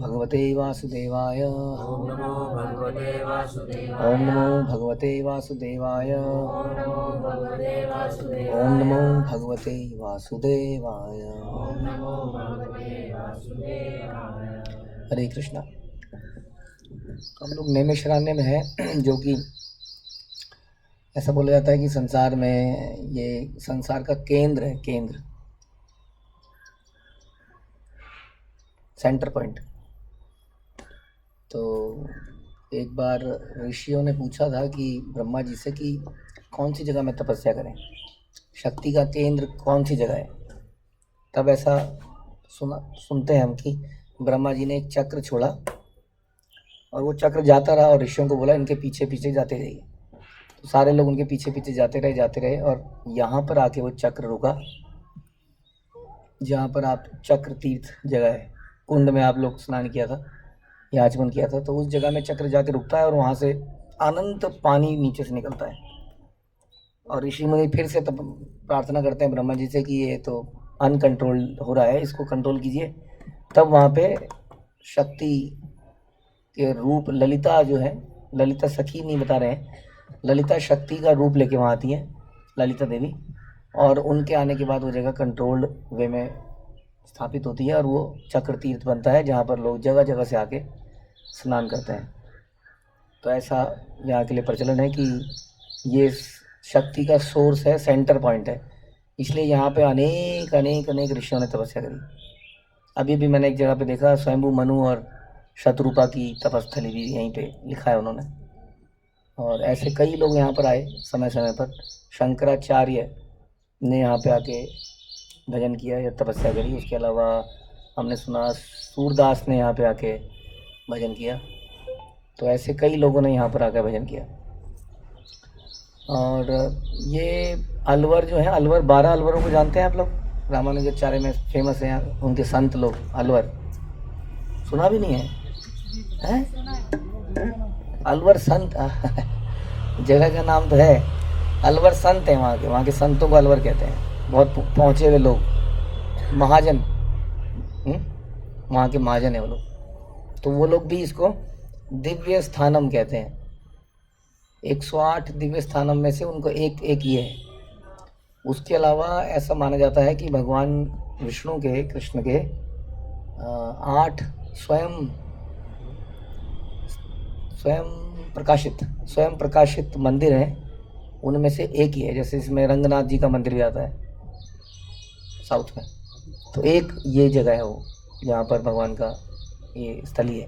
भगवते वासुदेवाय। ओम नमो भगवते वासुदेवाय। ओम नमो भगवते वासुदेवाय। ओम नमो भगवते वासुदेवाय। ओम नमो भगवते वासुदेवाय। ओम नमो भगवते वासुदेवाय। हरे कृष्णा। हम लोग नैमिषारण्य में है, जो कि ऐसा बोला जाता है कि संसार में ये संसार का केंद्र है, केंद्र, सेंटर पॉइंट। तो एक बार ऋषियों ने पूछा था कि ब्रह्मा जी से कि कौन सी जगह में तपस्या करें, शक्ति का केंद्र कौन सी जगह है। तब ऐसा सुनते हैं हम कि ब्रह्मा जी ने एक चक्र छोड़ा और वो चक्र जाता रहा और ऋषियों को बोला इनके पीछे पीछे जाते रहिए। तो सारे लोग उनके पीछे पीछे जाते रहे और यहाँ पर आके वो चक्र रुका, जहाँ पर आप चक्र तीर्थ जगह है, कुंड में आप लोग स्नान किया था या आचमन किया था, तो उस जगह में चक्र जाके रुकता है और वहाँ से अनंत पानी नीचे से निकलता है। और ऋषि मुनि फिर से तब प्रार्थना करते हैं ब्रह्मा जी से कि ये तो अनकंट्रोल हो रहा है, इसको कंट्रोल कीजिए। तब वहाँ पे शक्ति के रूप ललिता जो है, ललिता सखी नहीं बता रहे हैं, ललिता शक्ति का रूप लेके वहाँ आती है, ललिता देवी। और उनके आने के बाद वो जगह कंट्रोल्ड वे में स्थापित होती है और वो चक्र तीर्थ बनता है, जहाँ पर लोग जगह जगह से आके स्नान करते हैं। तो ऐसा यहाँ के लिए प्रचलन है कि ये शक्ति का सोर्स है, सेंटर पॉइंट है, इसलिए यहाँ पे अनेक अनेक अनेक ऋषियों ने तपस्या करी। अभी भी मैंने एक जगह पे देखा, स्वयंभू मनु और शत्रुपा की तपस्थली भी यहीं पे लिखा है उन्होंने। और ऐसे कई लोग यहाँ पर आए समय समय पर। शंकराचार्य ने यहाँ पे आके भजन किया या तपस्या करी। उसके अलावा हमने सुना सूरदास ने यहाँ पे आके भजन किया। तो ऐसे कई लोगों ने यहाँ पर आकर भजन किया। और ये अलवर जो है, अलवर 12 अलवरों को जानते हैं आप लोग? रामानुजाचार्य में फेमस हैं उनके संत लोग, अलवर सुना भी नहीं है? अलवर संत जगह का नाम तो है, अलवर संत है। वहाँ के संतों को अलवर कहते हैं। बहुत पहुँचे हुए लोग, महाजन, वहाँ के महाजन है वो लोग। तो वो लोग भी इसको दिव्य स्थानम कहते हैं। 108 दिव्य स्थानम में से उनको एक ये है। उसके अलावा ऐसा माना जाता है कि भगवान विष्णु के, कृष्ण के 8 स्वयं प्रकाशित मंदिर हैं, उनमें से एक ही है। जैसे इसमें रंगनाथ जी का मंदिर भी आता है साउथ में, तो एक ये जगह है वो, जहाँ पर भगवान का ये स्थली है।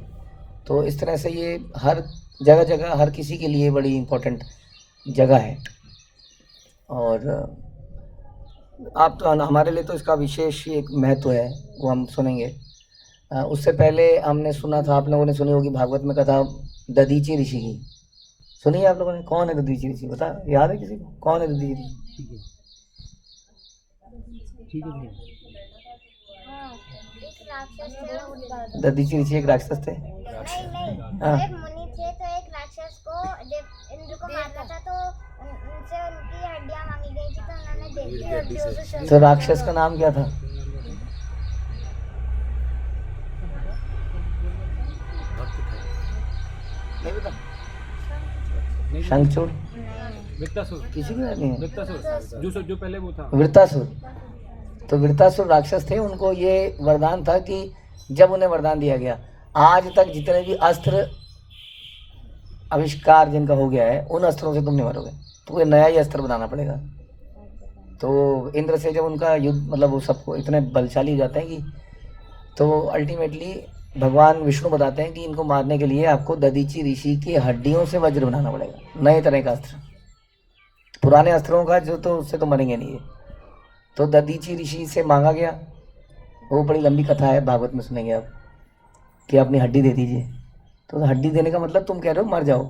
तो इस तरह से ये हर जगह जगह हर किसी के लिए बड़ी इम्पोर्टेंट जगह है। और आप तो, हमारे लिए तो इसका विशेष एक महत्व है, वो हम सुनेंगे। उससे पहले हमने सुना था, आप लोगों ने सुनी होगी भागवत में कथा दधीची ऋषि की। सुनी है आप लोगों ने? कौन है दधीची ऋषि? बता, याद है किसी को? कौन है दधीची ऋषि? दधीची ऋषि एक राक्षस थे। हाँ, एक मुनि थे, तो एक राक्षस को जब इंद्र को मारना था तो उनसे उनकी हड्डियां मांगी गई थी, तो उन्होंने दे दी हड्डियों से। तो राक्षस का नाम क्या था? नहीं पता? शंखचूड़? किसी को नहीं है? जो पहले वो था वृत्तासुर। तो वृत्तासुर राक्षस थे। उनको ये वरदान था कि जब उन्हें वरदान दिया गया, आज तक जितने भी अस्त्र आविष्कार जिनका हो गया है, उन अस्त्रों से तुम नहीं मरोगे, तो ये नया ही अस्त्र बनाना पड़ेगा। तो इंद्र से जब उनका युद्ध, मतलब वो सबको इतने बलशाली हो जाते हैं कि, तो अल्टीमेटली भगवान विष्णु बताते हैं कि इनको मारने के लिए आपको दधीची ऋषि की हड्डियों से वज्र बनाना पड़ेगा, नए तरह का अस्त्र। पुराने अस्त्रों का जो, तो उससे तो मरेंगे नहीं ये। तो दधीची ऋषि से मांगा गया। वो बड़ी लंबी कथा है, भागवत में सुनेंगे आप, कि अपनी हड्डी दे दीजिए। तो हड्डी देने का मतलब तुम कह रहे हो मर जाओ।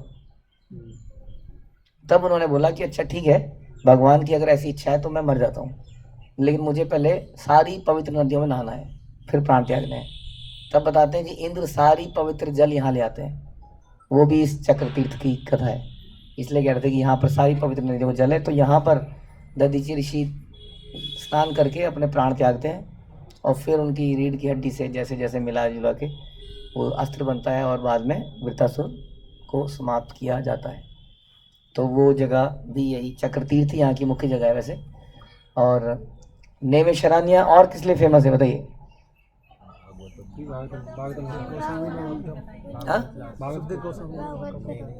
तब उन्होंने बोला कि अच्छा ठीक है, भगवान की अगर ऐसी इच्छा है तो मैं मर जाता हूँ, लेकिन मुझे पहले सारी पवित्र नदियों में नहाना है, फिर प्राण त्यागने हैं। तब बताते हैं कि इंद्र सारी पवित्र जल यहाँ ले आते हैं। वो भी इस चक्र तीर्थ की कथा है, इसलिए कह रहे थे कि यहाँ पर सारी पवित्र नदियों में जल है। तो यहाँ पर दधीची ऋषि स्नान करके अपने प्राण त्यागते हैं और फिर उनकी रीढ़ की हड्डी से जैसे जैसे मिला जुला के वो अस्त्र बनता है और बाद में वृत्तासुर को समाप्त किया जाता है। तो वो जगह भी यही चक्र तीर्थ यहाँ की मुख्य जगह है वैसे। और नेमिषारण्य और किस लिए फेमस है बताइए? हाँ?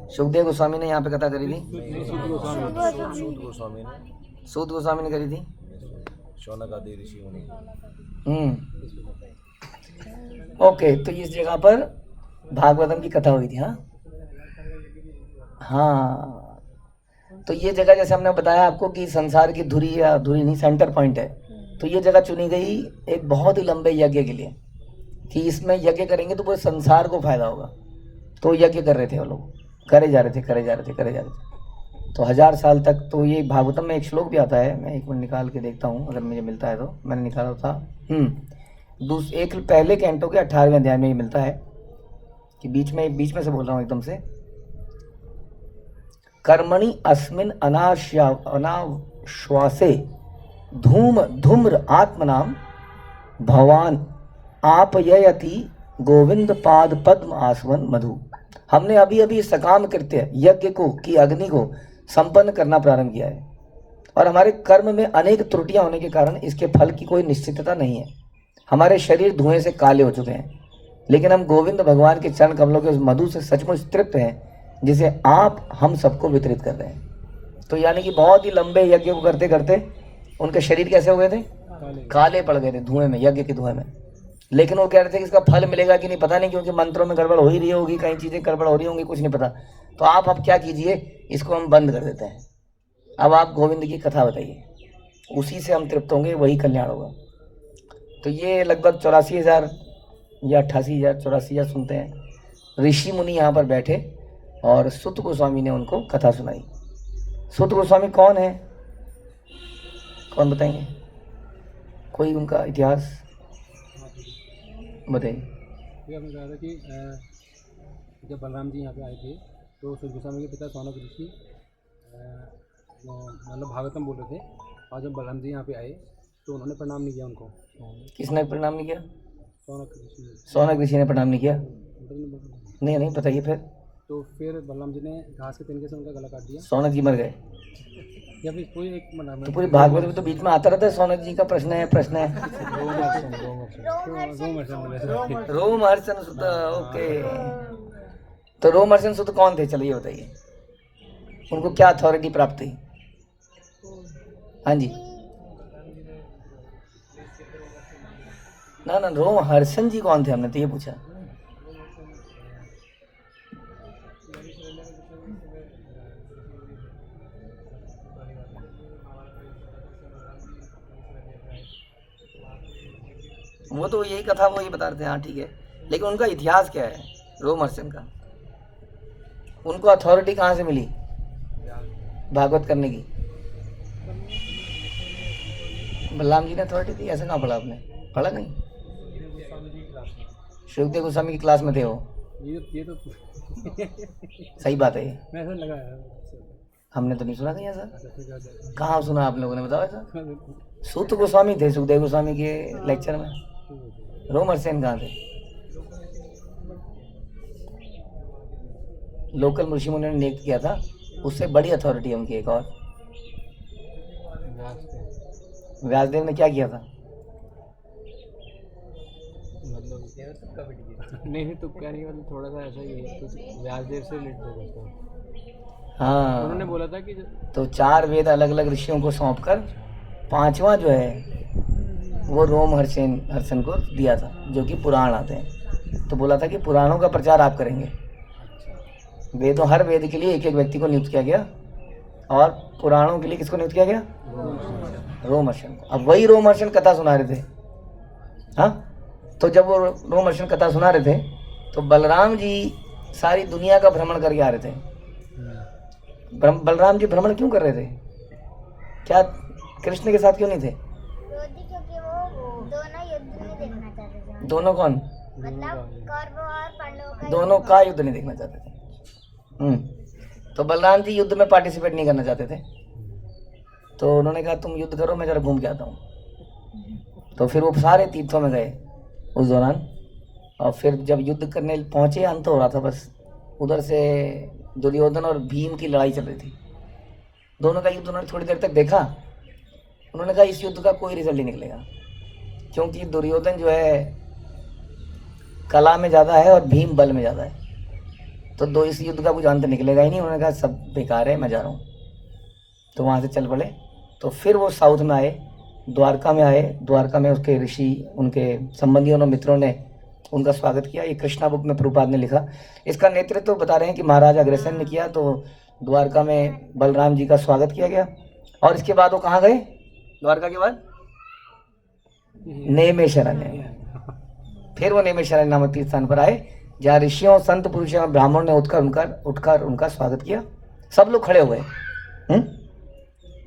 सुखदेव गोस्वामी ने यहाँ पे कथा करी थी। सूत गोस्वामी ने करी थी। शौनक आदि ऋषि मुनि। ओके, तो इस जगह पर भागवतम की कथा हुई थी। हाँ हाँ, तो ये जगह जैसे हमने बताया आपको कि संसार की धुरी या धुरी नहीं सेंटर पॉइंट है। तो ये जगह चुनी गई एक बहुत ही लंबे यज्ञ के लिए कि इसमें यज्ञ करेंगे तो पूरे संसार को फायदा होगा। तो यज्ञ कर रहे थे वो लोग, करे जा रहे थे। तो 1000 साल तक। तो ये भागवतम में एक श्लोक भी आता है, मैं एक मिनट निकाल के देखता हूँ अगर मुझे मिलता है तो। मैंने निकाला था एक पहले कैंटो के 18वें अध्याय में ही मिलता है कि बीच में से बोल रहा हूँ एकदम से। कर्मणि अस्मिन् अनाश्वासे धूम्र आत्मनाम भवान आपयति गोविंद पाद पद्म आसवन मधु। हमने अभी अभी सकाम कृत्य यज्ञ को की अग्नि को संपन्न करना प्रारंभ किया है और हमारे कर्म में अनेक त्रुटियां होने के कारण इसके फल की कोई निश्चितता नहीं है। हमारे शरीर धुएं से काले हो चुके हैं, लेकिन हम गोविंद भगवान के चरण कमलों के उस मधु से सचमुच तृप्त हैं जिसे आप हम सबको वितरित कर रहे हैं। तो यानी कि बहुत ही लंबे यज्ञ को करते करते उनके शरीर कैसे हो गए थे? काले पड़ गए थे धुएं में, यज्ञ के धुएं में। लेकिन वो कह रहे थे कि इसका फल मिलेगा कि नहीं पता नहीं, क्योंकि मंत्रों में गड़बड़ हो ही रही होगी, कई चीज़ें गड़बड़ हो रही होंगी, कुछ नहीं पता। तो आप अब क्या कीजिए, इसको हम बंद कर देते हैं। अब आप गोविंद की कथा बताइए, उसी से हम तृप्त होंगे, वही कल्याण होगा। तो ये लगभग 84,000 या 88,000 84,000 सुनते हैं। ऋषि मुनि यहाँ पर बैठे और सुत गोस्वामी ने उनको कथा सुनाई। सुत गोस्वामी कौन है, कौन बताएंगे? कोई उनका इतिहास बताइए। ये आपने कहा था कि जब बलराम जी यहाँ पे आए थे तो सुत गोस्वामी के पिता शौनक ऋषि मतलब भागवतम बोल रहे थे, और जब बलराम जी यहाँ पे आए तो उन्होंने प्रणाम नहीं किया उनको। किसने प्रणाम नहीं किया? शौनक ऋषि ने प्रणाम नहीं किया। ऋषि नहीं बताइए फिर। तो फिर बलराम जी ने घास के तिनके से उनका गला काट दिया। शौनक जी मर गए या फिर कोई एक तो पूरी भागवत में तो बीच में आता रहता है शौनक जी का प्रश्न है। रोमहर्षण सुत। ओके, तो रोमहर्षण सुत कौन थे? चलिए बताइए, उनको क्या अथॉरिटी प्राप्त थी? हाँ जी, ना रोमहर्षण जी कौन थे, हमने तो ये पूछा। वो तो यही कथा वो ये बता रहे थे। हाँ ठीक है, लेकिन उनका इतिहास क्या है रोमहर्षण का? उनको अथॉरिटी कहाँ से मिली भागवत करने की? बलराम जी ने अथॉरिटी दी, ऐसा कहाँ पढ़ा आपने? पढ़ा नहीं? सुखदेव गोस्वामी की क्लास में थे वो? ये तो सही बात है। मैं ऐसा लगा, हमने तो नहीं सुना कहीं ऐसा। कहाँ सुना आप लोगों ने, बताओ ऐसा? सूत गोस्वामी थे सुखदेव गोस्वामी के लेक्चर में, रोमहर्षण कहाँ थे? लोकल ऋषि मुनि ने नियुक्त किया था, उससे बड़ी अथॉरिटी है उनकी एक और। व्यासदेव ने क्या किया था? नहीं तो क्या नहीं, मतलब थोड़ा सा ऐसा ही है, कुछ व्यासदेव से रिलेटेड है। हाँ, उन्होंने बोला था कि तो 4 वेद अलग अलग ऋषियों को सौंपकर 5वां जो है वो रोमहर्षण को दिया था, जो कि पुराण आते हैं। तो बोला था कि पुराणों का प्रचार आप करेंगे। वेदों, हर वेद के लिए एक एक व्यक्ति को नियुक्त किया गया, और पुराणों के लिए किसको नियुक्त किया गया? रोमहर्षण को। अब वही रोमहर्षण कथा सुना रहे थे। हाँ, तो जब वो रोमहर्षण कथा सुना रहे थे तो बलराम जी सारी दुनिया का भ्रमण करके आ रहे थे। बलराम जी भ्रमण क्यों कर रहे थे? क्या कृष्ण के साथ क्यों नहीं थे? क्योंकि वो दोनों युद्ध नहीं देखना चाहते थे। दोनों कौन? मतलब कौरव और पांडवों का दोनों का युद्ध नहीं देखना चाहते थे। तो बलराम जी युद्ध में पार्टिसिपेट नहीं करना चाहते थे। तो उन्होंने कहा तुम युद्ध करो, मैं जरा घूम के आता हूँ। तो फिर वो सारे तीर्थों में गए उस दौरान, और फिर जब युद्ध करने पहुंचे, अंत हो रहा था बस, उधर से दुर्योधन और भीम की लड़ाई चल रही थी। दोनों का युद्ध उन्होंने थोड़ी देर तक देखा। उन्होंने कहा इस युद्ध का कोई रिजल्ट नहीं निकलेगा, क्योंकि दुर्योधन जो है कला में ज़्यादा है और भीम बल में ज़्यादा है, तो दो इस युद्ध का कुछ अंत निकलेगा ही नहीं। उन्होंने कहा सब बेकार है, मैं जा रहा हूँ। तो वहाँ से चल पड़े। तो फिर वो साउथ में आए, द्वारका में आए। द्वारका में उसके ऋषि, उनके संबंधियों और मित्रों ने उनका स्वागत किया। ये कृष्णा बुक में प्रभुपाद ने लिखा। इसका नेतृत्व तो बता रहे हैं कि महाराज अग्रसेन ने किया। तो द्वारका में बलराम जी का स्वागत किया गया। और इसके बाद वो कहाँ गए? द्वारका के बाद नेमिषारण्य। फिर वो नेमिषारण्य नामक तीर्थ स्थान पर आए, जहाँ ऋषियों, संत पुरुषों और ब्राह्मणों ने उठकर उनका स्वागत किया। सब लोग खड़े हुए।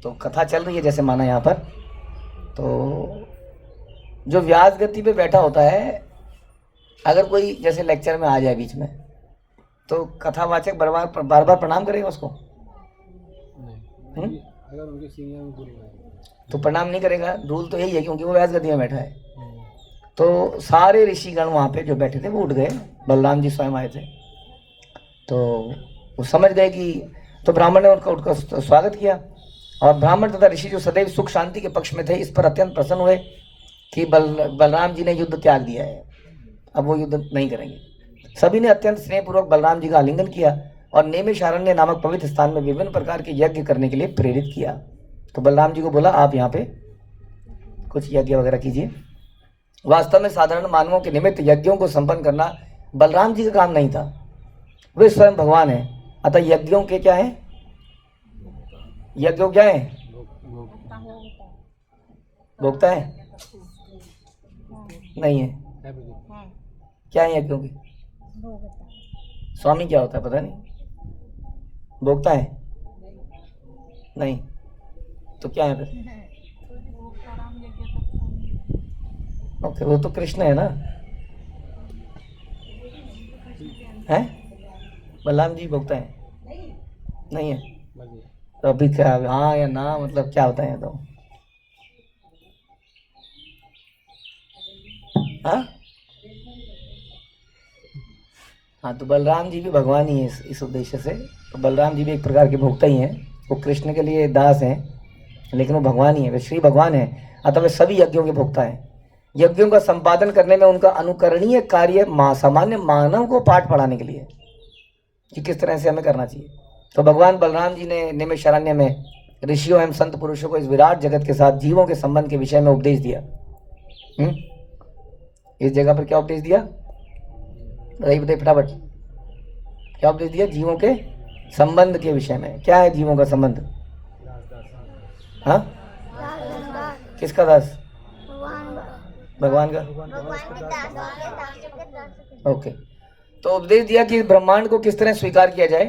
तो कथा चल रही है जैसे माना यहाँ पर। तो जो व्यास गति पे बैठा होता है, अगर कोई जैसे लेक्चर में आ जाए बीच में, तो कथावाचक बार बार प्रणाम करेगा उसको? नहीं, अगर उनके सीनियर में गुरु है तो प्रणाम नहीं करेगा। रूल तो यही है, क्योंकि वो व्यास गति में बैठा है। तो सारे ऋषिगण वहाँ पे जो बैठे थे वो उठ गए। बलराम जी स्वयं आए थे। तो वो समझ गए कि, तो ब्राह्मण ने उनका स्वागत किया। और ब्राह्मण तथा ऋषि जो सदैव सुख शांति के पक्ष में थे, इस पर अत्यंत प्रसन्न हुए कि बलराम जी ने युद्ध त्याग दिया है, अब वो युद्ध नहीं करेंगे। सभी ने अत्यंत स्नेहपूर्वक बलराम जी का आलिंगन किया और नेमिषारण्य नामक पवित्र स्थान में विभिन्न प्रकार के यज्ञ करने के लिए प्रेरित किया। तो बलराम जी को बोला आप यहाँ पे कुछ यज्ञ वगैरह कीजिए। वास्तव में साधारण मानवों के निमित्त यज्ञों को संपन्न करना बलराम जी का काम नहीं था। वे स्वयं भगवान है। अतः यज्ञों के क्या है? यज्ञों क्या है? भोक्ता है? नहीं है। क्या है यज्ञों की? स्वामी क्या होता है पता नहीं। भोक्ता है? नहीं। तो क्या है फिर? ओके, वो तो कृष्ण है ना, है? बलराम जी भोक्ता है? नहीं है। तो अभी क्या, हाँ या ना, मतलब क्या होता है? तो हाँ, तो बलराम जी भी भगवान ही है इस उद्देश्य से। तो बलराम जी भी एक प्रकार के भोक्ता ही हैं। वो कृष्ण के लिए दास हैं, लेकिन वो भगवान ही है, वे श्री भगवान हैं। अतः वे सभी यज्ञों के भोक्ता हैं। यज्ञों का संपादन करने में उनका अनुकरणीय कार्य सामान्य मानव को पाठ पढ़ाने के लिए कि किस तरह से हमें करना चाहिए। तो भगवान बलराम जी ने नेमिषारण्य में ऋषियों एवं संत पुरुषों को इस विराट जगत के साथ जीवों के संबंध के विषय में उपदेश दिया। इस जगह पर क्या उपदेश दिया? बताइए फटाफट, क्या उपदेश दिया? जीवों के संबंध के विषय में। क्या है जीवों का संबंध? हाँ, किसका दास? भगवान का। ओके, तो उपदेश दिया कि इस ब्रह्मांड को किस तरह स्वीकार किया जाए।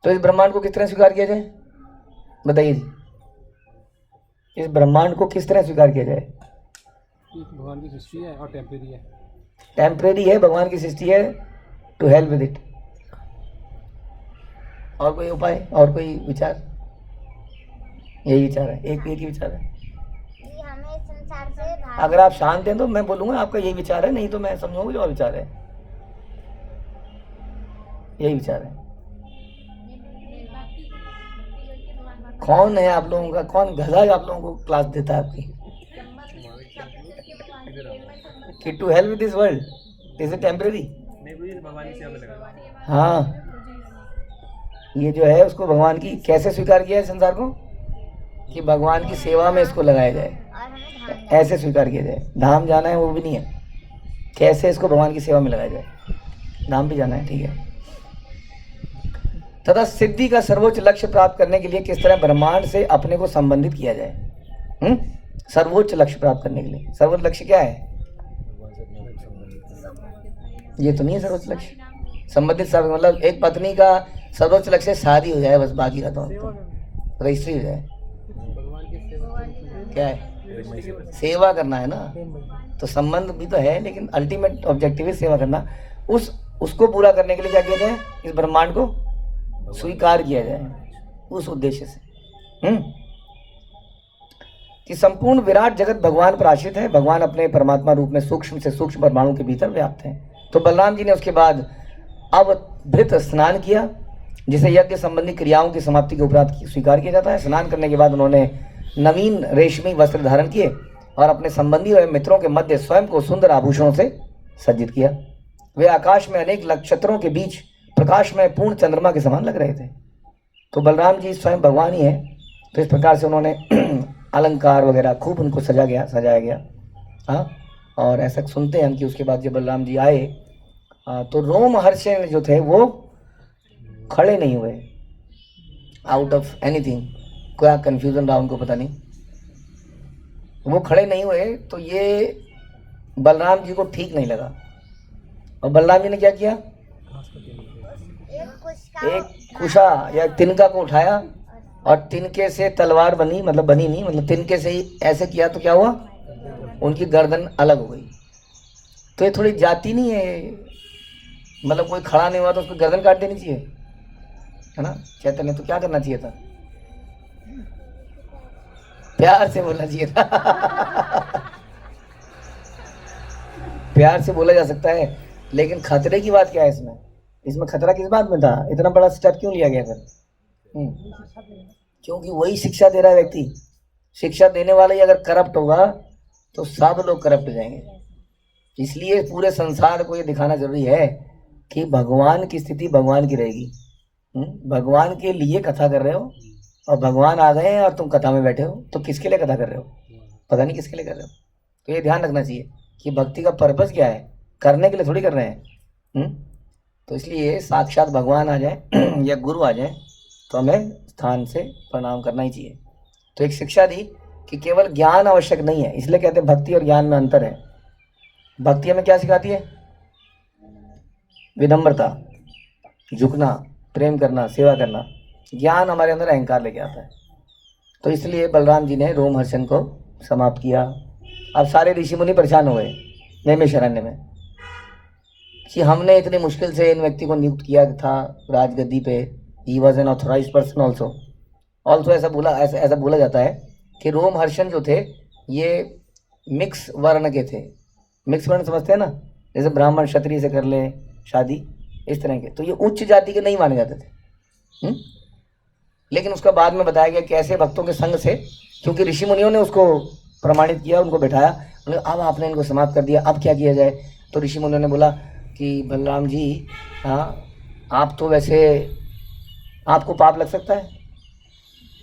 तो इस ब्रह्मांड को किस तरह स्वीकार किया जाए? बताइए जी, इस ब्रह्मांड को किस तरह स्वीकार किया जाए? भगवान की सृष्टि है और टेम्परेरी है। टेम्परेरी है, भगवान की सृष्टि है, टू हेल्प विद इट। और कोई उपाय, और कोई विचार? यही विचार है, एक ही विचार है। हमें संसार से अगर आप शांत हैं तो मैं बोलूंगा आपका यही विचार है, नहीं तो मैं समझूंगा जो विचार है। यही विचार है। कौन है आप लोगों का, कौन गधा आप लोगों को क्लास देता है आपकी कि to help with this world is it temporary? हाँ, ये जो है उसको भगवान की कैसे स्वीकार किया है संसार को कि भगवान की सेवा में इसको लगाया जाए, ऐसे स्वीकार किया जाए। धाम जाना है वो भी नहीं है, कैसे इसको भगवान की सेवा में लगाया जाए। धाम भी जाना है, ठीक है। तथा सिद्धि का सर्वोच्च लक्ष्य प्राप्त करने के लिए किस तरह ब्रह्मांड से अपने को संबंधित किया जाए। सर्वोच्च लक्ष्य प्राप्त करने के लिए सर्वोच्च लक्ष्य क्या है? ये तो नहीं है सर्वोच्च लक्ष्य। संबंधित सब मतलब एक पत्नी का सर्वोच्च लक्ष्य शादी हो जाए बस, बाकी का तो रजिस्ट्री हो जाए। क्या है? सेवा करना है ना, तो संबंध भी तो है, लेकिन अल्टीमेट ऑब्जेक्टिव है सेवा करना। उसको पूरा करने के लिए क्या किया जाए? इस ब्रह्मांड को स्वीकार किया जाए, उस उद्देश्य से। कि संपूर्ण विराट जगत भगवान पर आश्रित है, भगवान अपने परमात्मा रूप में सूक्ष्म से सूक्ष्म परमाणु के भीतर व्याप्त हैं। तो बलराम जी ने उसके बाद अवभृत स्नान किया, जिसे यज्ञ संबंधी क्रियाओं की समाप्ति के उपरांत स्वीकार किया जाता है। स्नान करने के बाद उन्होंने नवीन रेशमी वस्त्र धारण किए और अपने संबंधी और मित्रों के मध्य स्वयं को सुंदर आभूषणों से सज्जित किया। वे आकाश में अनेक नक्षत्रों के बीच प्रकाश में पूर्ण चंद्रमा के समान लग रहे थे। तो बलराम जी स्वयं भगवान ही है। तो इस प्रकार से उन्होंने अलंकार वगैरह खूब उनको सजाया गया। हाँ, और ऐसा सुनते हैं हम कि उसके बाद जब बलराम जी आए तो रोमहर्षण जो थे वो खड़े नहीं हुए, आउट ऑफ एनीथिंग। क्या कंफ्यूजन रहा उनको पता नहीं, वो खड़े नहीं हुए। तो ये बलराम जी को ठीक नहीं लगा और बलराम जी ने क्या किया, एक कुशा या तिनका को उठाया और तिनके से तलवार बनी, मतलब बनी नहीं, मतलब तिनके से ही ऐसे किया तो क्या हुआ, उनकी गर्दन अलग हो गई। तो ये थोड़ी जाति नहीं है, मतलब कोई खड़ा नहीं हुआ तो उसको गर्दन काट देनी चाहिए, है ना। चैतन्य तो क्या करना चाहिए था, प्यार से बोलना चाहिए था। प्यार से बोला जा सकता है, लेकिन खतरे की बात क्या है इसमें, इसमें खतरा किस बात में था, इतना बड़ा स्टेप क्यों लिया गया फिर? क्योंकि वही शिक्षा दे रहा है व्यक्ति। शिक्षा देने वाला ही अगर करप्ट होगा तो सब लोग करप्ट हो जाएंगे। इसलिए पूरे संसार को ये दिखाना जरूरी है कि भगवान की स्थिति भगवान की रहेगी। भगवान के लिए कथा कर रहे हो और भगवान आ गए हैं और तुम कथा में बैठे हो, तो किसके लिए कथा कर रहे हो, पता नहीं किसके लिए कर रहे हो। तो ये ध्यान रखना चाहिए कि भक्ति का पर्पस क्या है, करने के लिए थोड़ी कर रहे हैं। तो इसलिए साक्षात भगवान आ जाए या गुरु आ जाए तो हमें स्थान से प्रणाम करना ही चाहिए। तो एक शिक्षा दी कि केवल ज्ञान आवश्यक नहीं है, इसलिए कहते हैं भक्ति और ज्ञान में अंतर है। भक्ति हमें क्या सिखाती है, विनम्रता, झुकना, प्रेम करना, सेवा करना। ज्ञान हमारे अंदर अहंकार लेके आता है। तो इसलिए बलराम जी ने रोमहर्षण को समाप्त किया। अब सारे ऋषि मुनि परेशान हो गए नैमिषारण्य में कि हमने इतनी मुश्किल से इन व्यक्ति को नियुक्त किया था राजगद्दी पे, he was an authorised person also ऐसा बोला जाता है कि रोमहर्षण जो थे ये मिक्स वर्ण के थे। मिक्स वर्ण समझते हैं ना, जैसे ब्राह्मण क्षत्रिय से कर ले शादी, इस तरह के। तो ये उच्च जाति के नहीं माने जाते थे। लेकिन उसका बाद में बताया गया कि ऐसे भक्तों के संग से, क्योंकि ऋषि मुनियों ने उसको प्रमाणित किया, उनको बैठाया, अब आपने इनको समाप्त कर दिया, अब क्या किया जाए। तो ऋषि मुनियों ने बोला कि बलराम जी, हाँ आप तो वैसे, आपको पाप लग सकता है,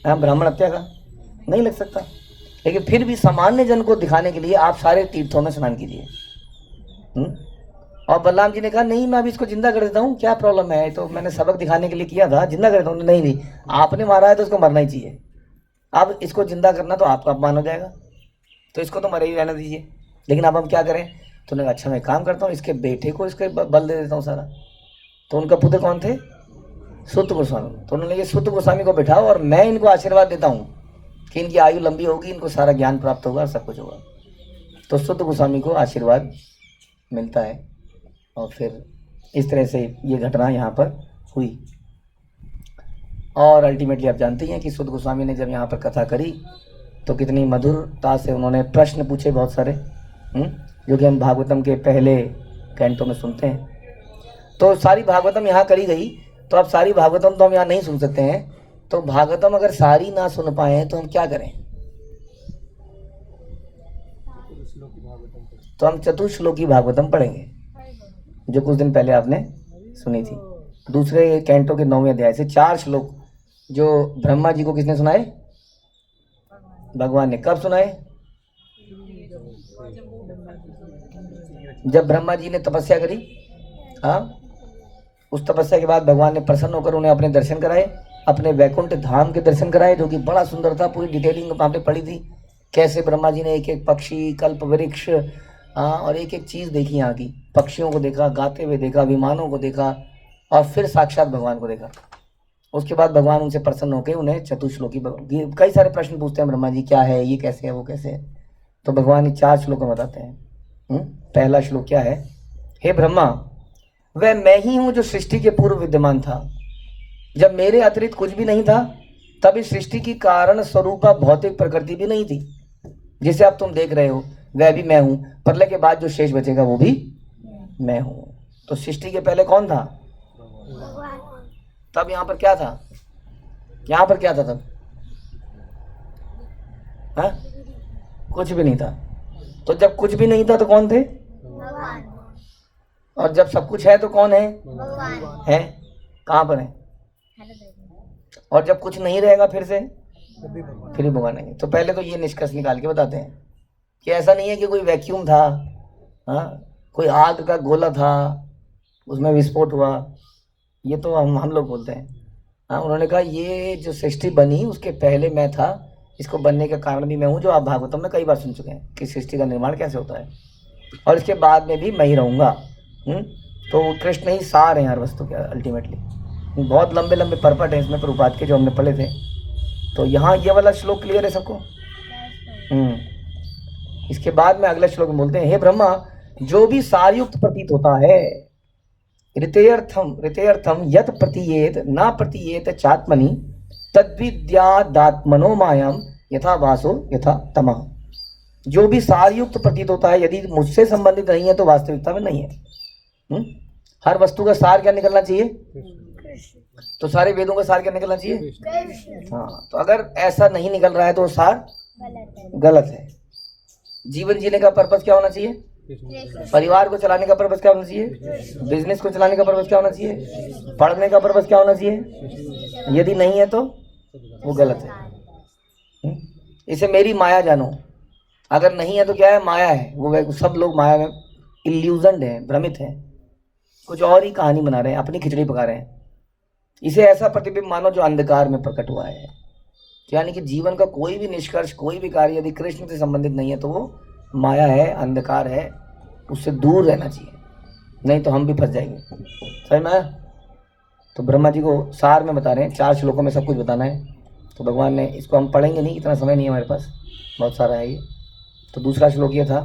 हाँ ब्राह्मण हत्या का नहीं लग सकता, लेकिन फिर भी सामान्य जन को दिखाने के लिए आप सारे तीर्थों में स्नान कीजिए। और बलराम जी ने कहा नहीं, मैं अभी इसको जिंदा कर देता हूँ, क्या प्रॉब्लम है, तो मैंने सबक दिखाने के लिए किया था, जिंदा कर देता हूँ। नहीं, आपने मारा है तो उसको मरना ही चाहिए, अब इसको जिंदा करना तो आपका अपमान हो जाएगा, तो इसको तो मरे ही रहने दीजिए। लेकिन अब हम क्या करें, तो उन्होंने कहा अच्छा मैं काम करता हूँ, इसके बेटे को इसके बल दे देता हूँ सारा। तो उनका पुत्र कौन थे, सुत गोस्वामी। तो उन्होंने ये सुत गोस्वामी को बैठाओ और मैं इनको आशीर्वाद देता हूँ कि इनकी आयु लंबी होगी, इनको सारा ज्ञान प्राप्त होगा, सब कुछ होगा। तो सुत गोस्वामी को आशीर्वाद मिलता है और फिर इस तरह से ये घटना यहाँ पर हुई। और अल्टीमेटली आप जानते हैं कि सुत गोस्वामी ने जब यहाँ पर कथा करी तो कितनी मधुरता से उन्होंने प्रश्न पूछे बहुत सारे, जो कि हम भागवतम के पहले कैंटों में सुनते हैं। तो सारी भागवतम यहाँ करी गई। तो अब सारी भागवतम तो हम यहाँ नहीं सुन सकते हैं, तो भागवतम अगर सारी ना सुन पाए तो हम क्या करें, तो हम चतुश्लोकी भागवतम पढ़ेंगे, जो कुछ दिन पहले आपने सुनी थी। दूसरे कैंटो के 9वें अध्याय से 4 श्लोक जो ब्रह्मा जी को किसने सुनाए, भगवान ने। कब सुनाए, जब ब्रह्मा जी ने तपस्या करी। हाँ, उस तपस्या के बाद भगवान ने प्रसन्न होकर उन्हें अपने दर्शन कराए, अपने वैकुंठ धाम के दर्शन कराए, जो कि बड़ा सुंदर था। पूरी डिटेलिंग आपने पढ़ी थी, कैसे ब्रह्मा जी ने एक एक पक्षी, कल्प वृक्ष, और एक एक चीज़ देखी यहाँ की। पक्षियों को देखा, गाते हुए देखा, विमानों को देखा, और फिर साक्षात भगवान को देखा। उसके बाद भगवान उनसे प्रसन्न होकर उन्हें चतुश्लोकी, कई सारे प्रश्न पूछते हैं ब्रह्मा जी, क्या है ये, कैसे है वो, कैसे है। तो भगवान ये 4 श्लोक में बताते हैं। पहला श्लोक क्या है, हे ब्रह्मा, वह मैं ही हूँ जो सृष्टि के पूर्व विद्यमान था। जब मेरे अतिरिक्त कुछ भी नहीं था, तब इस सृष्टि की कारण स्वरूपा भौतिक प्रकृति भी नहीं थी। जिसे अब तुम देख रहे हो वह भी मैं हूँ, प्रलय के बाद जो शेष बचेगा वो भी मैं हूँ। तो सृष्टि के पहले कौन था? तब यहाँ पर क्या था? यहाँ पर क्या था तब? हाँ? कुछ भी नहीं था। तो जब कुछ भी नहीं था तो कौन थे? भगवान। और जब सब कुछ है तो कौन है? भगवान। है? कहाँ पर है? और जब कुछ नहीं रहेगा फिर से फिर भी भगवान नहीं। तो पहले तो ये निष्कर्ष निकाल के बताते हैं कि ऐसा नहीं है कि कोई वैक्यूम था, हाँ, कोई आग का गोला था, उसमें विस्फोट हुआ, ये तो हम लोग बोलते हैं। हाँ, उन्होंने कहा ये जो सृष्टि बनी उसके पहले मैं था, इसको बनने का कारण भी मैं हूँ, जो आप भागवतम में कई बार सुन चुके हैं कि सृष्टि का निर्माण कैसे होता है, और इसके बाद में भी मैं ही रहूँगा। तो कृष्ण ही सार हैं हर वस्तु के अल्टीमेटली। बहुत लंबे लंबे परपट हैं इसमें प्रभुपाद के, जो हमने पढ़े थे। तो यहाँ ये वाला श्लोक क्लियर है सबको? इसके बाद में अगला श्लोक में बोलते हैं, हे ब्रह्मा, जो भी सारयुक्त प्रतीत होता है, ऋतेयर्थम यत प्रतीयेत ना प्रतीयेत चात्मनि तद्विद्यादात्मनो मायाम यथा वासो यथा तमः। जो भी सारयुक्त प्रतीत होता है, यदि मुझसे संबंधित नहीं है तो वास्तविकता में नहीं है। हर वस्तु का सार क्या निकलना चाहिए? तो सारे वेदों का सार क्या निकलना चाहिए? हाँ, तो अगर ऐसा नहीं निकल रहा है तो सार गलत है। जीवन जीने का पर्पस क्या होना चाहिए? परिवार को चलाने का पर्पस क्या होना चाहिए? बिजनेस को चलाने का पर्पस क्या होना चाहिए? पढ़ने का पर्पस क्या होना चाहिए? यदि नहीं है तो वो गलत है। इसे मेरी माया जानो। अगर नहीं है तो क्या है? माया है। वो सब लोग माया में इल्यूजन है, भ्रमित है, कुछ और ही कहानी बना रहे हैं, अपनी खिचड़ी पका रहे हैं। इसे ऐसा प्रतिबिंब मानो जो अंधकार में प्रकट हुआ है। यानी कि जीवन का कोई भी निष्कर्ष, कोई भी कार्य यदि कृष्ण से संबंधित नहीं है तो वो माया है, अंधकार है, उससे दूर रहना चाहिए, नहीं तो हम भी फंस जाएंगे। समझ में आया? तो ब्रह्मा जी को सार में बता रहे हैं, 4 श्लोकों में सब कुछ बताना है। तो भगवान ने, इसको हम पढ़ेंगे नहीं, इतना समय नहीं है हमारे पास, बहुत सारा है ये। तो दूसरा श्लोक ये था।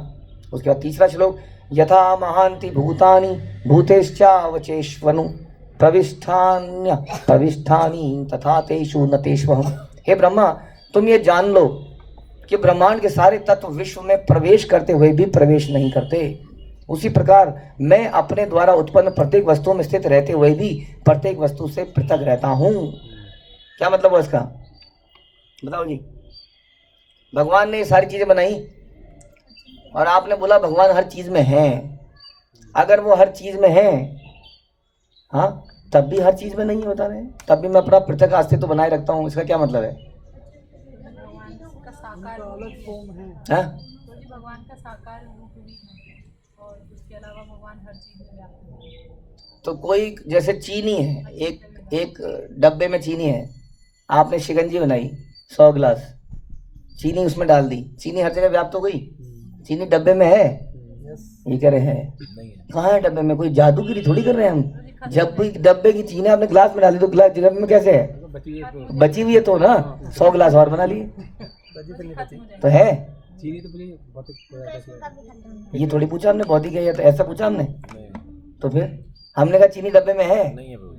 उसके बाद तीसरा श्लोक, यथा महांति भूतानि भूतेश्चावचेष्वनु प्रविष्ठानि तथा तेषु न तेष्वहम्। हे ब्रह्मा, तुम ये जान लो कि ब्रह्मांड के सारे तत्व विश्व में प्रवेश करते हुए भी प्रवेश नहीं करते। उसी प्रकार मैं अपने द्वारा उत्पन्न प्रत्येक वस्तु में स्थित रहते हुए भी प्रत्येक वस्तु से पृथक रहता हूँ। क्या मतलब है इसका? बताओ जी। भगवान ने ये सारी चीजें बनाई और आपने बोला भगवान हर चीज में है। अगर वो हर चीज में है, हाँ, तब भी हर चीज में नहीं है, बता रहे हैं, तब भी मैं अपना पृथक अस्तित्व बनाए रखता हूँ। इसका क्या मतलब है? हाँ? भगवान का साकार रूप भी है और उसके अलावा भगवान हर चीज में व्याप्त है। तो कोई जैसे चीनी है, एक डब्बे में चीनी है, आपने शिकंजी बनाई 100 गिलास, चीनी उसमें डाल दी, चीनी हर जगह व्याप्त हो गई? चीनी डब्बे में है? ये कह रहे हैं कहाँ है डब्बे में? कोई जादूगिरी थोड़ी कर रहे हैं हम। जब भी डब्बे की चीनी आपने ग्लास में डाली तो ग्लास डब्बे में कैसे है? बची हुई है तो ना, 100 गिलास और बना लिए तो है। चीनी तो पूरी भौतिक, ये थोड़ी पूछा हमने भौतिक है या तो ऐसा पूछा हमने? तो फिर हमने कहा चीनी डब्बे में है, नहीं है प्रभु।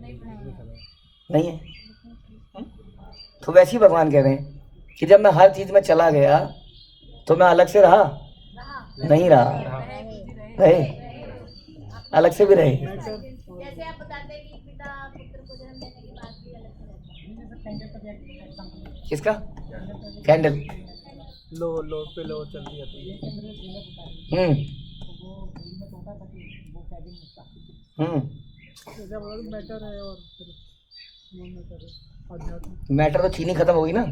नहीं है। तो वैसे ही भगवान कह रहे हैं कि जब मैं हर चीज में चला गया तो मैं अलग से रहा? नहीं रहा, रहे, अलग से भी रहे। जैसे आप बताते हैं कि पिता पुत्र को जन्म देने के बाद भी अलग से। किसका? कैंडल लो पे लो चलती जाती है। मैटर है और फिर नॉन मैटर है, आध्यात्मिक। मैटर तो चीनी खत्म होगी ना।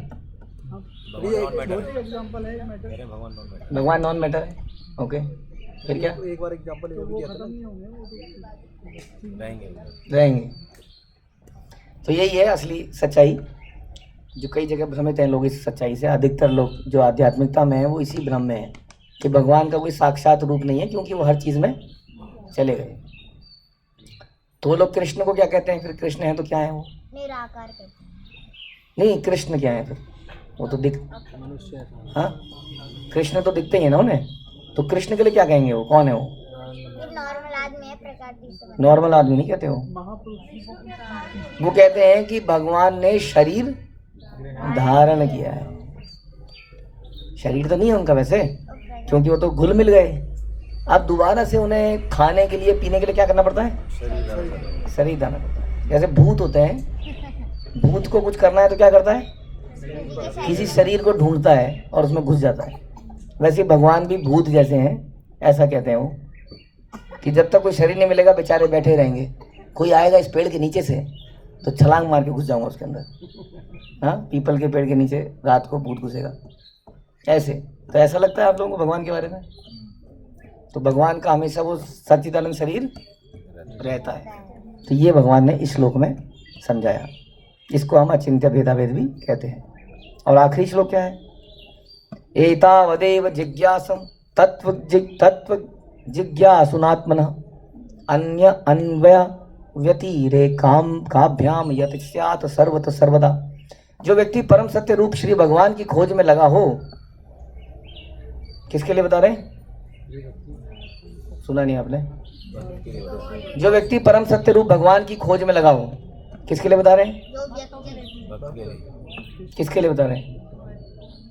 एग्जांपल है मैटर, भगवान नॉन मैटर है। ओके, फिर क्या? एक बार एग्जांपल ये भी खत्म नहीं होंगे, वो तो रहेंगे। तो यही है असली सच्चाई, जो कई जगह भ्रमित हैं लोग इस सच्चाई से। अधिकतर लोग जो आध्यात्मिकता में है वो इसी भ्रम में है कि भगवान का कोई साक्षात रूप नहीं है, क्योंकि वो हर चीज में चले गए। तो लोग कृष्ण को क्या कहते हैं? फिर कृष्ण है तो क्या है वो? निराकार कहते हैं। नहीं, कृष्ण क्या है फिर? वो तो मनुष्य है। हाँ, कृष्ण तो दिखते ही है ना उन्हें, तो कृष्ण के लिए क्या कहेंगे? वो कौन है? वो नॉर्मल आदमी है, प्रकृति से। नॉर्मल आदमी नहीं कहते हो, वो कहते हैं कि भगवान ने शरीर धारण किया है। शरीर तो नहीं है उनका वैसे, क्योंकि वो तो घुल मिल गए। अब दोबारा से उन्हें खाने के लिए पीने के लिए क्या करना पड़ता है? शरीर दाना पड़ता है। जैसे भूत होते हैं, भूत को कुछ करना है तो क्या करता है? किसी शरीर को ढूंढता है और उसमें घुस जाता है। वैसे भगवान भी भूत जैसे हैं, ऐसा कहते हैं वो, कि जब तक कोई शरीर नहीं मिलेगा बेचारे बैठे रहेंगे। कोई आएगा इस पेड़ के नीचे से तो छलांग मार के घुस जाऊंगा उसके अंदर। हाँ, पीपल के पेड़ के नीचे रात को भूत घुसेगा ऐसे। तो ऐसा लगता है आप लोगों को भगवान के बारे में? तो भगवान का हमेशा वो सच्चिदानंद शरीर रहता है। तो ये भगवान ने इस श्लोक में समझाया। इसको हम अचिंत्य भेदाभेद भी कहते हैं। और आखिरी श्लोक क्या है? एतावदेव जिज्ञासम तत्व जिज्ञासुनात्मनः अन्य अन्वय व्यतिरेकाम काभ्याम यत स्यात् सर्वत सर्वदा। जो व्यक्ति परम सत्य रूप श्री भगवान की खोज में लगा हो, किसके लिए बता रहे हैं? सुना नहीं आपने? जो व्यक्ति परम सत्य रूप भगवान की खोज में लगा हो, किसके लिए बता रहे हैं? किसके लिए बता रहे हैं?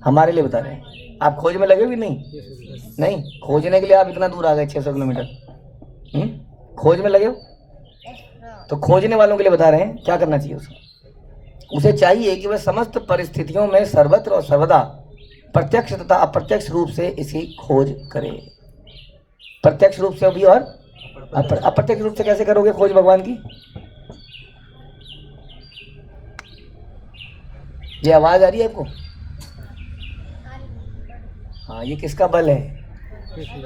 हमारे लिए बता रहे हैं। आप खोज में लगे भी नहीं? नहीं, खोजने के लिए आप इतना दूर आ गए 600 किलोमीटर। खोज में लगे हो तो खोजने वालों के लिए बता रहे हैं क्या करना चाहिए उसको। उसे चाहिए कि वह समस्त परिस्थितियों में सर्वत्र और सर्वदा प्रत्यक्ष तथा अप्रत्यक्ष रूप से इसकी खोज करे। प्रत्यक्ष रूप से भी और अप्रत्यक्ष रूप से कैसे करोगे खोज भगवान की? ये आवाज आ रही है आपको? हाँ, ये किसका बल है? कृष्ण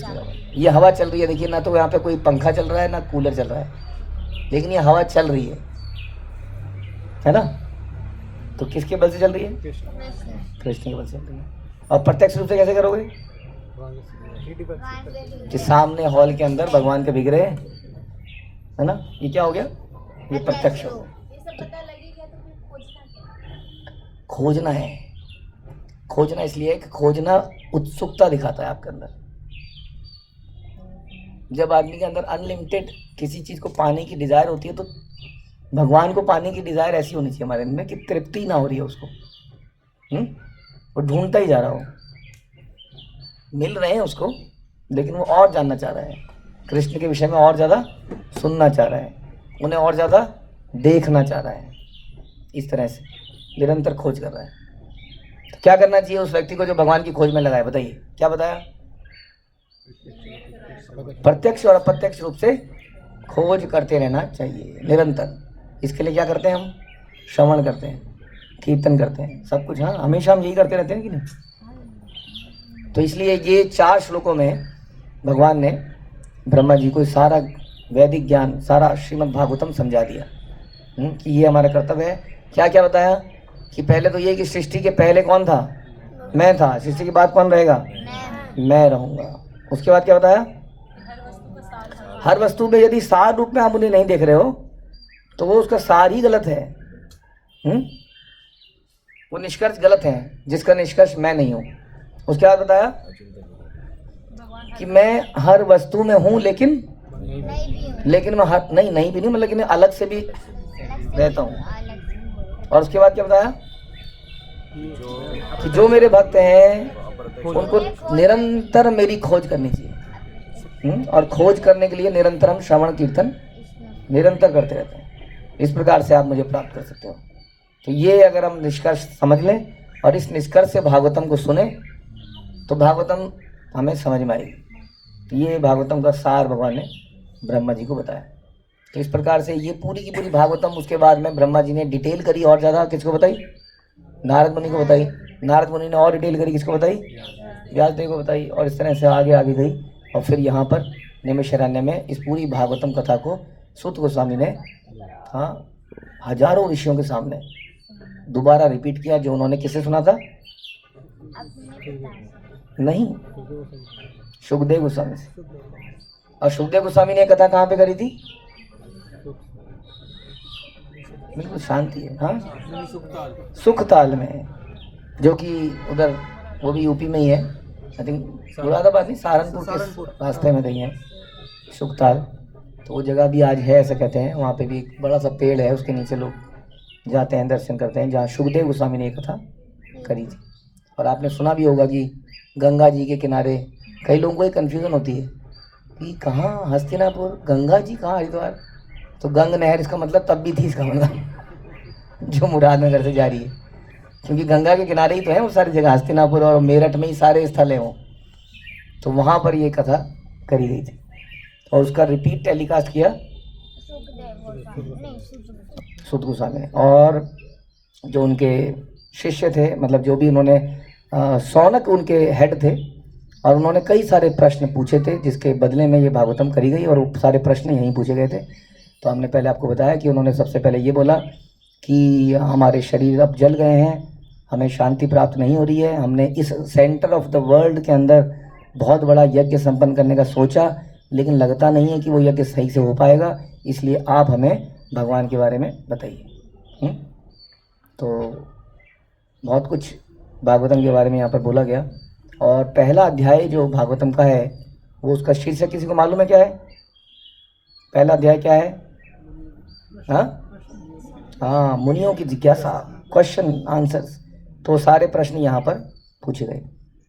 का बल। ये हवा चल रही है, देखिए ना तो यहाँ पे कोई पंखा चल रहा है ना कूलर चल रहा है, लेकिन ये हवा चल रही है ना? तो किसके बल से चल रही है? कृष्ण के बल से चल रही है। और प्रत्यक्ष रूप से कैसे करोगे? कि सामने हॉल के अंदर भगवान के बिगड़े है ना, ये क्या हो गया? ये प्रत्यक्ष हो गया। खोजना है। खोजना इसलिए कि खोजना उत्सुकता दिखाता है आपके अंदर। जब आदमी के अंदर अनलिमिटेड किसी चीज को पाने की डिजायर होती है, तो भगवान को पाने की डिजायर ऐसी होनी चाहिए हमारे अंदर कि तृप्ति ना हो रही है उसको, वो ढूंढता ही जा रहा हो। मिल रहे हैं उसको, लेकिन वो और जानना चाह रहा है, कृष्ण के विषय में और ज़्यादा सुनना चाह रहा है, उन्हें और ज़्यादा देखना चाह रहा है। इस तरह से निरंतर खोज कर रहा है। तो क्या करना चाहिए उस व्यक्ति को जो भगवान की खोज में लगा है? बताइए, क्या बताया? प्रत्यक्ष और अप्रत्यक्ष रूप से खोज करते रहना चाहिए निरंतर। इसके लिए क्या करते हैं हम? श्रवण करते हैं, कीर्तन करते हैं, सब कुछ। हाँ, हमेशा हम यही करते रहते हैं कि नहीं? तो इसलिए ये 4 श्लोकों में भगवान ने ब्रह्मा जी को सारा वैदिक ज्ञान, सारा श्रीमद् भागवतम समझा दिया कि ये हमारा कर्तव्य है। क्या क्या बताया? कि पहले तो ये कि सृष्टि के पहले कौन था? मैं था। सृष्टि के बाद कौन रहेगा? मैं रहूँगा। उसके बाद क्या बताया? हर वस्तु में यदि सार रूप में आप उन्हें नहीं देख रहे हो तो वो उसका सार ही गलत है। वो निष्कर्ष गलत है, जिसका निष्कर्ष मैं नहीं हूँ। उसके बाद बताया कि मैं हर वस्तु में हूँ, लेकिन मैं हर नहीं भी नहीं, मतलब कि मैं अलग से भी रहता हूँ। और उसके बाद क्या बताया? कि जो मेरे भक्त हैं उनको निरंतर मेरी खोज करनी चाहिए। और खोज करने के लिए निरंतर हम श्रवण कीर्तन निरंतर करते रहते हैं। इस प्रकार से आप मुझे प्राप्त कर सकते हो। तो ये अगर हम निष्कर्ष समझ लें और इस निष्कर्ष से भागवतम को सुने तो भागवतम हमें समझ में आएगी। तो ये भागवतम का सार भगवान ने ब्रह्मा जी को बताया। तो इस प्रकार से ये पूरी की पूरी भागवतम उसके बाद में ब्रह्मा जी ने डिटेल करी और ज़्यादा किसको बताई? नारद मुनि को बताई। नारद मुनि ने और डिटेल करी किसको बताई? व्यास देव को बताई। और इस तरह से आगे गई और फिर यहाँ पर नैमिषारण्य में इस पूरी भागवतम कथा को सूत गोस्वामी ने हजारों ऋषियों के सामने दोबारा रिपीट किया, जो उन्होंने किसे सुना था? नहीं, सुखदेव गोस्वामी से। और सुखदेव गोस्वामी ने कथा कहाँ पे करी थी? बिल्कुल शांति है। हाँ, सुखताल में, जो कि उधर वो भी यूपी में ही है। आई थिंक मुरादाबाद नहीं, सहारनपुर के रास्ते में कहीं है सुखताल। तो वो जगह भी आज है ऐसा कहते हैं। वहाँ पे भी एक बड़ा सा पेड़ है, उसके नीचे लोग जाते हैं, दर्शन करते हैं, जहाँ सुखदेव गोस्वामी ने एक कथा करी थी। और आपने सुना भी होगा कि गंगा जी के किनारे कई लोगों को एक कन्फ्यूज़न होती है कि कहाँ हस्तिनापुर, गंगा जी कहाँ हरिद्वार, तो गंग नहर इसका मतलब तब भी थी, इसका मतलब जो मुरादनगर से जा रही है, क्योंकि गंगा के किनारे ही तो है वो सारी जगह, हस्तिनापुर और मेरठ में ही सारे स्थल हैं वो, तो वहाँ पर ये कथा करी गई थी और उसका रिपीट टेलीकास्ट किया सूत गोस्वामी ने। और जो उनके शिष्य थे, मतलब जो भी उन्होंने सौनक उनके हेड थे, और उन्होंने कई सारे प्रश्न पूछे थे जिसके बदले में ये भागवतम करी गई, और वो सारे प्रश्न यहीं पूछे गए थे। तो हमने पहले आपको बताया कि उन्होंने सबसे पहले ये बोला कि हमारे शरीर अब जल गए हैं, हमें शांति प्राप्त नहीं हो रही है, हमने इस सेंटर ऑफ द वर्ल्ड के अंदर बहुत बड़ा यज्ञ संपन्न करने का सोचा, लेकिन लगता नहीं है कि वो यज्ञ सही से हो पाएगा, इसलिए आप हमें भगवान के बारे में बताइए। तो बहुत कुछ भागवतम के बारे में यहाँ पर बोला गया। और पहला अध्याय जो भागवतम का है वो उसका शीर्षक किसी को मालूम है क्या है? पहला अध्याय क्या है? हाँ, मुनियों की जिज्ञासा, क्वेश्चन आंसर्स। तो सारे प्रश्न यहाँ पर पूछे गए।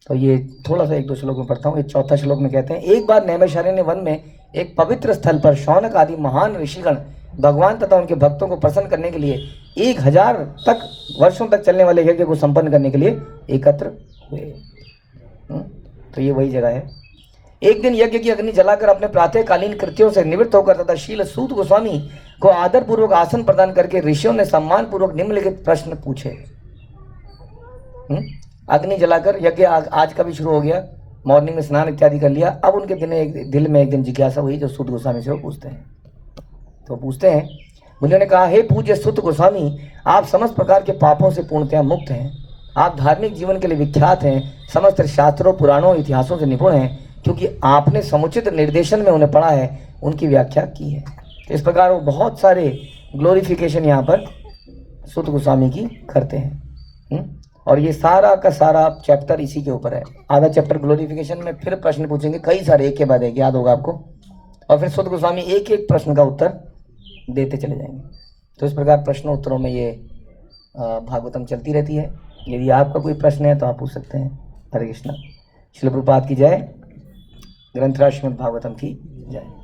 तो ये थोड़ा सा एक दो श्लोक में पढ़ता हूँ। ये चौथा श्लोक में कहते हैं, एक बार नैमिषारण्य वन में एक पवित्र स्थल पर शौनक आदि महान ऋषिगण भगवान तथा उनके भक्तों को प्रसन्न करने के लिए 1000 तक वर्षों तक चलने वाले यज्ञ को संपन्न करने के लिए एकत्र हुए। तो ये वही जगह है। एक दिन यज्ञ की अग्नि जलाकर अपने प्रातःकालीन कृत्यों से निवृत्त होकर तथा शील सूत गोस्वामी को आदर पूर्वक आसन प्रदान करके ऋषियों ने सम्मान पूर्वक निम्नलिखित प्रश्न पूछे। अग्नि जलाकर यज्ञ आज का भी शुरू हो गया, मॉर्निंग में स्नान इत्यादि कर लिया। अब उनके दिल में एक दिन जिज्ञासा हुई जो सूत गोस्वामी से वो पूछते हैं। तो पूछते हैं, मुनियों ने कहा, हे पूज्य सूत गोस्वामी, आप समस्त प्रकार के पापों से पूर्णतया मुक्त हैं, आप धार्मिक जीवन के लिए विख्यात हैं, समस्त शास्त्रों पुराणों इतिहासों से निपुण हैं, क्योंकि आपने समुचित निर्देशन में उन्हें पढ़ा है, उनकी व्याख्या की है। तो इस प्रकार वो बहुत सारे ग्लोरिफिकेशन यहाँ पर सूत गोस्वामी की करते हैं। और ये सारा का सारा चैप्टर इसी के ऊपर है। आधा चैप्टर ग्लोरिफिकेशन में, फिर प्रश्न पूछेंगे कई सारे एक के बाद एक, याद होगा आपको, और फिर सूत गोस्वामी एक एक प्रश्न का उत्तर देते चले जाएंगे। तो इस प्रकार प्रश्नों उत्तरों में ये भागवतम चलती रहती है। यदि आपका कोई प्रश्न है तो आप पूछ सकते हैं। हरे कृष्णा। श्रील प्रभुपाद की जय। ग्रंथराज श्रीमद् भागवतम की जय।